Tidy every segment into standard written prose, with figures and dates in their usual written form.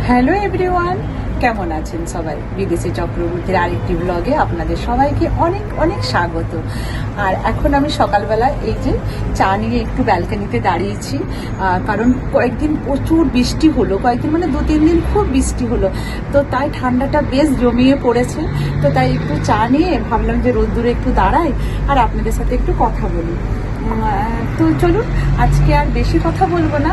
Hello everyone, কেমন আছেন সবাই? বিদেশি চক্রবর্তীর আরেকটি ব্লগে আপনাদের সবাইকে অনেক অনেক স্বাগত। আর এখন আমি সকালবেলা এই যে চা নিয়ে একটু ব্যালকনিতে দাঁড়িয়েছি, কারণ কয়েকদিন প্রচুর বৃষ্টি হলো, কয়েকদিন মানে 2-3 দিন খুব বৃষ্টি হলো, তো তাই ঠান্ডাটা বেশ জমিয়ে পড়েছে। তো তাই একটু চা নিয়ে ভাবলাম যে রোদ্দুরে একটু দাঁড়াই আর আপনাদের সাথে একটু কথা বলি। তো চলুন, আজকে আর বেশি কথা বলবো না,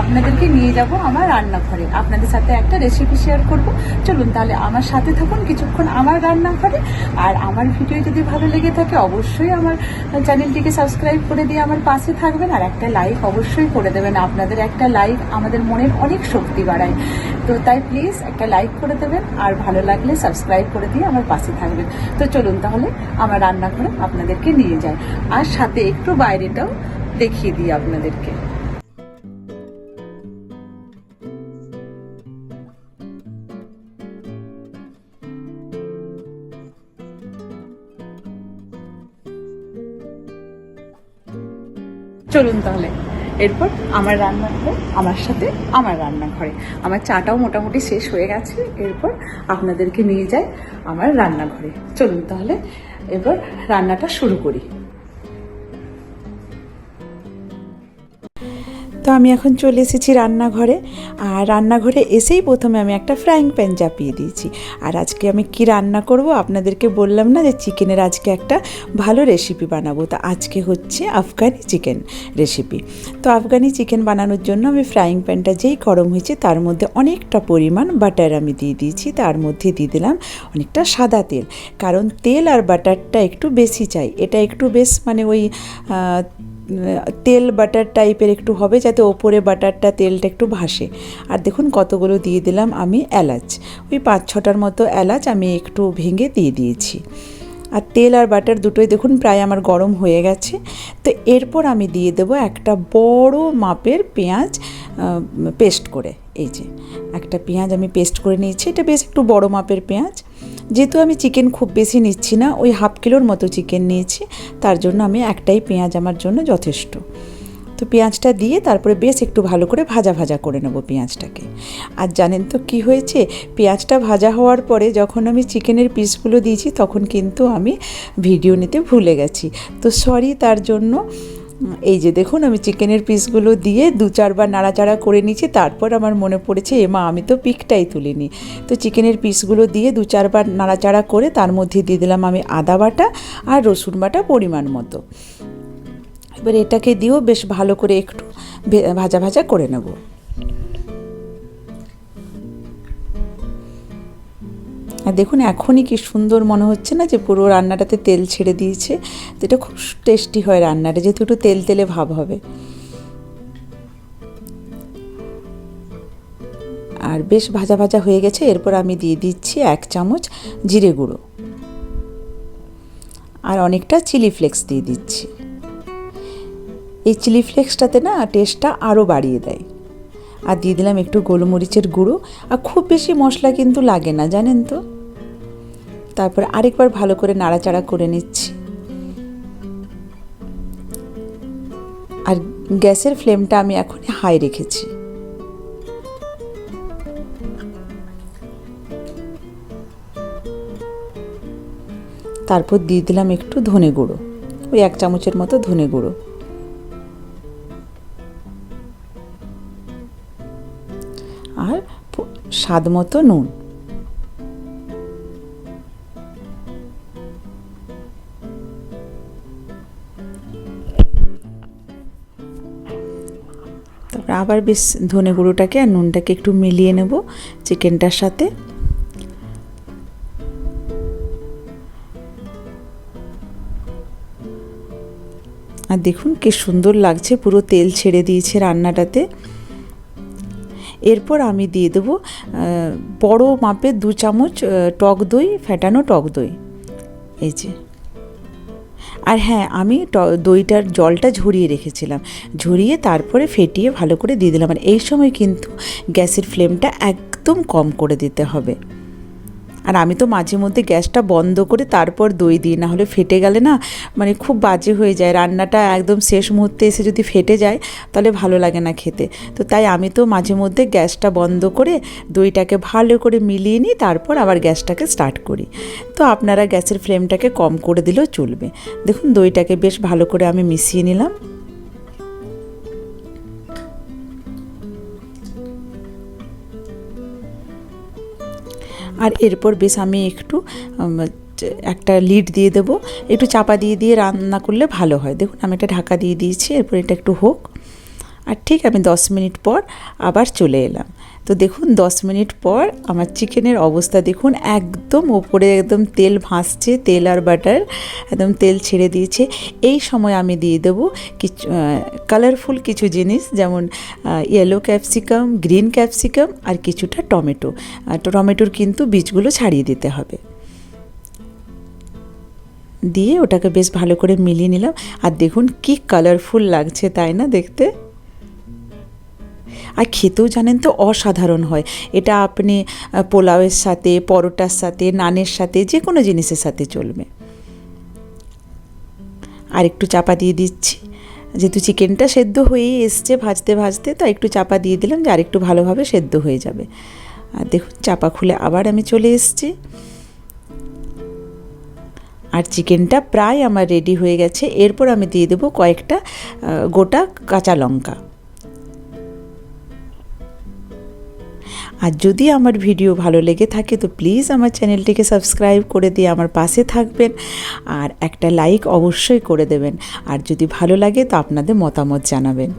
আপনাদেরকে নিয়ে যাব আমার রান্নাঘরে, আপনাদের সাথে একটা রেসিপি শেয়ার করব। চলুন তাহলে আমার সাথে থাকুন কিছুক্ষণ আমার রান্নাঘরে। আর আমার ভিডিও যদি ভালো লেগে থাকে অবশ্যই আমার চ্যানেলটিকে সাবস্ক্রাইব করে দিয়ে আমার পাশে থাকবেন, আর একটা লাইক অবশ্যই করে দেবেন। আপনাদের একটা লাইক আমাদের মনের অনেক শক্তি বাড়ায়, তো তাই প্লিজ একটা লাইক করে দেবেন, আর ভালো লাগলে সাবস্ক্রাইব করে দিয়ে আমার পাশে থাকবেন। তো চলুন তাহলে আমার রান্নাঘরে আপনাদেরকে নিয়ে যাই, আর সাথে একটু বাইরেটাও দেখিয়ে দিই আপনাদেরকে। চলুন তাহলে এরপর আমার রান্নাঘরে, আমার সাথে আমার রান্নাঘরে। আমার চাটাও মোটামুটি শেষ হয়ে গেছে, এরপর আপনাদেরকে নিয়ে যাই আমার রান্নাঘরে। চলুন তাহলে এবার রান্নাটা শুরু করি। তো আমি এখন চলে এসেছি রান্নাঘরে, আর রান্নাঘরে এসেই প্রথমে আমি একটা ফ্রাইং প্যান চাপিয়ে দিয়েছি। আর আজকে আমি কি রান্না করব আপনাদেরকে বললাম না যে চিকেনের আজকে একটা ভালো রেসিপি বানাবো, তো আজকে হচ্ছে আফগানি চিকেন রেসিপি। তো আফগানি চিকেন বানানোর জন্য আমি ফ্রাইং প্যানটা যেই গরম হয়েছে তার মধ্যে অনেকটা পরিমাণ বাটার আমি দিয়ে দিয়েছি, তার মধ্যে দিয়ে দিলাম অনেকটা সাদা তেল, কারণ তেল আর বাটারটা একটু বেশি চাই। এটা একটু বেশ মানে ওই তেল বাটার টাইপের একটু হবে, যাতে ওপরে বাটারটা তেলটা একটু ভাসে। আর দেখুন কতগুলো দিয়ে দিলাম আমি এলাচ, ওই 5-6টার মতো এলাচ আমি একটু ভেঙে দিয়ে দিয়েছি। আর তেল আর বাটার দুটোই দেখুন প্রায় আমার গরম হয়ে গেছে। তো এরপর আমি দিয়ে দেবো একটা বড় মাপের পেঁয়াজ পেস্ট করে। এই যে একটা পেঁয়াজ আমি পেস্ট করে নিয়েছি, এটা বেশ একটু বড় মাপের পেঁয়াজ। যেহেতু আমি চিকেন খুব বেশি নিচ্ছি না, ওই 1/2 কিলোর মতো চিকেন নিয়েছি, তার জন্য আমি একটাই পেঁয়াজ আমার জন্য যথেষ্ট। তো পেঁয়াজটা দিয়ে তারপরে বেশ একটু ভালো করে ভাজা ভাজা করে নেব পেঁয়াজটাকে। আর জানেন তো কি হয়েছে, পেঁয়াজটা ভাজা হওয়ার পরে যখন আমি চিকেনের পিসগুলো দিয়েছি তখন কিন্তু আমি ভিডিও নিতে ভুলে গেছি, তো সরি তার জন্য। এই যে দেখুন আমি চিকেনের পিসগুলো দিয়ে 2-4 বার নাড়াচাড়া করে নিয়েছি, তারপর আমার মনে পড়েছে এমা আমি তো পিকটাই তুলিনি। তো চিকেনের পিসগুলো দিয়ে 2-4 বার নাড়াচাড়া করে তার মধ্যে দিয়ে দিলাম আমি আদা বাটা আর রসুন বাটা পরিমাণ মতো। এবার এটাকে দিয়েও বেশ ভালো করে একটু ভাজা ভাজা করে নেব। আর দেখুন এখনই কি সুন্দর মনে হচ্ছে না যে পুরো রান্নাটাতে তেল ছেড়ে দিয়েছে। তো এটা খুব টেস্টি হয় রান্নাটা, যেহেতু একটু তেল তেলে ভাব হবে। আর বেশ ভাজা ভাজা হয়ে গেছে, এরপর আমি দিয়ে দিচ্ছি 1 চামচ জিরে গুঁড়ো, আর অনেকটা চিলি ফ্লেক্স দিয়ে দিচ্ছি। এই চিলি ফ্লেক্সটাতে না টেস্টটা আরও বাড়িয়ে দেয়। আর দিয়ে দিলাম একটু গোলমরিচের গুঁড়ো, আর খুব বেশি মশলা কিন্তু লাগে না জানেন তো। তারপর আরেকবার ভালো করে নাড়াচাড়া করে নিচ্ছি। আর গ্যাসের ফ্লেমটা আমি এখন হাই রেখেছি। তারপর দিয়ে দিলাম একটু ধনে গুঁড়ো, ওই 1 চামচের মতো ধনে গুঁড়ো, আর স্বাদ মতো নুন। তারপর আবার বেশ ধনে গুঁড়োটাকে আর নুনটাকে একটু মিলিয়ে নেব চিকেনটার সাথে। আর দেখুন কি সুন্দর লাগছে, পুরো তেল ছেড়ে দিয়েছে রান্নাটাতে। এরপর আমি দিয়ে দেবো বড় মাপের 2 চামচ টক দই, ফেটানো টক দই। এই যে, আর হ্যাঁ আমি দইটার জলটা ঝরিয়ে রেখেছিলাম, ঝরিয়ে তারপরে ফেটিয়ে ভালো করে দিয়ে দিলাম। আর এই সময় কিন্তু গ্যাসের ফ্লেমটা একদম কম করে দিতে হবে। আর আমি তো মাঝে মধ্যে গ্যাসটা বন্ধ করে তারপর দই দিই, না হলে ফেটে গেলে না মানে খুব বাজে হয়ে যায়। রান্নাটা একদম শেষ মুহূর্তে এসে যদি ফেটে যায় তাহলে ভালো লাগে না খেতে। তো তাই আমি তো মাঝে মধ্যে গ্যাসটা বন্ধ করে দইটাকে ভালো করে মিলিয়ে নিই, তারপর আবার গ্যাসটাকে স্টার্ট করি। তো আপনারা গ্যাসের ফ্লেমটাকে কম করে দিলেও চলবে। দেখুন দইটাকে বেশ ভালো করে আমি মিশিয়ে নিলাম। আর এরপর বেশ আমি একটু একটা লিড দিয়ে দেবো, একটু চাপা দিয়ে দিয়ে রান্না করলে ভালো হয়। দেখুন আমি একটা ঢাকা দিয়ে দিয়েছি, এরপর এটা একটু হোক। আর ঠিক আমি 10 মিনিট পর আবার চলে এলাম। তো দেখুন 10 মিনিট পর আমার চিকেনের অবস্থা দেখুন, একদম ওপরে একদম তেল ভাসছে, তেল আর বাটার একদম তেল ছেড়ে দিয়েছে। এই সময় আমি দিয়ে দেবো কিছু কালারফুল কিছু জিনিস, যেমন ইয়েলো ক্যাপসিকাম, গ্রিন ক্যাপসিকাম আর কিছুটা টমেটো। টমেটোর কিন্তু বীজগুলো ছাড়িয়ে দিতে হবে। দিয়ে ওটাকে বেশ ভালো করে মিলিয়ে নিলাম। আর দেখুন কি কালারফুল লাগছে, তাই না দেখতে? আর খেতেও জানেন তো অসাধারণ হয়। এটা আপনি পোলাওয়ের সাথে, পরোটার সাথে, নানের সাথে, যে কোনো জিনিসের সাথে চলবে। আর একটু চাপা দিয়ে দিচ্ছি, যেহেতু চিকেনটা সেদ্ধ হয়েই এসছে ভাজতে ভাজতে, তো একটু চাপা দিয়ে দিলাম যে আরেকটু ভালোভাবে সেদ্ধ হয়ে যাবে। আর দেখুন চাপা খুলে আবার আমি চলে এসেছি। আর চিকেনটা প্রায় আমার রেডি হয়ে গেছে। এরপর আমি দিয়ে দেবো কয়েকটা গোটা কাঁচা লঙ্কা। আর যদি আমার ভিডিও ভালো লেগে থাকে তো প্লিজ আমার চ্যানেলটিকে সাবস্ক্রাইব করে দিয়ে আমার পাশে থাকবেন, আর একটা লাইক অবশ্যই করে দেবেন। আর যদি ভালো লাগে তো আপনাদের মতামত জানাবেন।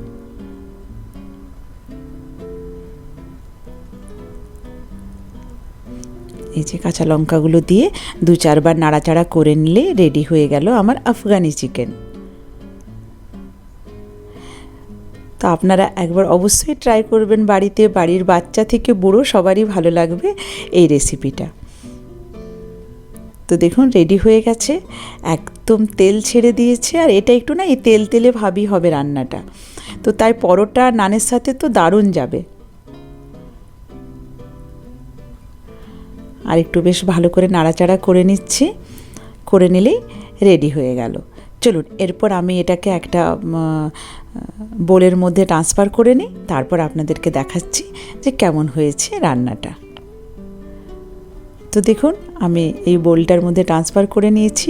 এই যে কাঁচা লঙ্কাগুলো দিয়ে 2-4 বার নাড়াচাড়া করে নিলে রেডি হয়ে গেল আমার আফগানি চিকেন। তো আপনারা একবার অবশ্যই ট্রাই করবেন বাড়িতে, বাড়ির বাচ্চা থেকে বুড়ো সবারই ভালো লাগবে এই রেসিপিটা। তো দেখুন রেডি হয়ে গেছে, একদম তেল ছেড়ে দিয়েছে। আর এটা একটু না এই তেল তেলে ভাবই হবে রান্নাটা, তো তাই পরোটা নানের সাথে তো দারুণ যাবে। আর একটু বেশ ভালো করে নাড়াচাড়া করে নিচ্ছি, করে নিলেই রেডি হয়ে গেল। চলুন এরপর আমি এটাকে একটা বোলের মধ্যে ট্রান্সফার করে নিই, তারপর আপনাদেরকে দেখাচ্ছি যে কেমন হয়েছে রান্নাটা। তো দেখুন আমি এই বোলটার মধ্যে ট্রান্সফার করে নিয়েছি।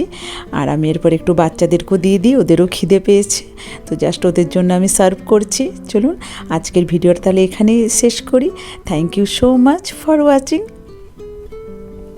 আর আমি এরপর একটু বাচ্চাদেরকেও দিয়ে দিই, ওদেরও খিদে পেয়েছে, তো জাস্ট ওদের জন্য আমি সার্ভ করছি। চলুন আজকের ভিডিওটা তাহলে এখানেই শেষ করি। Thank you so much for watching.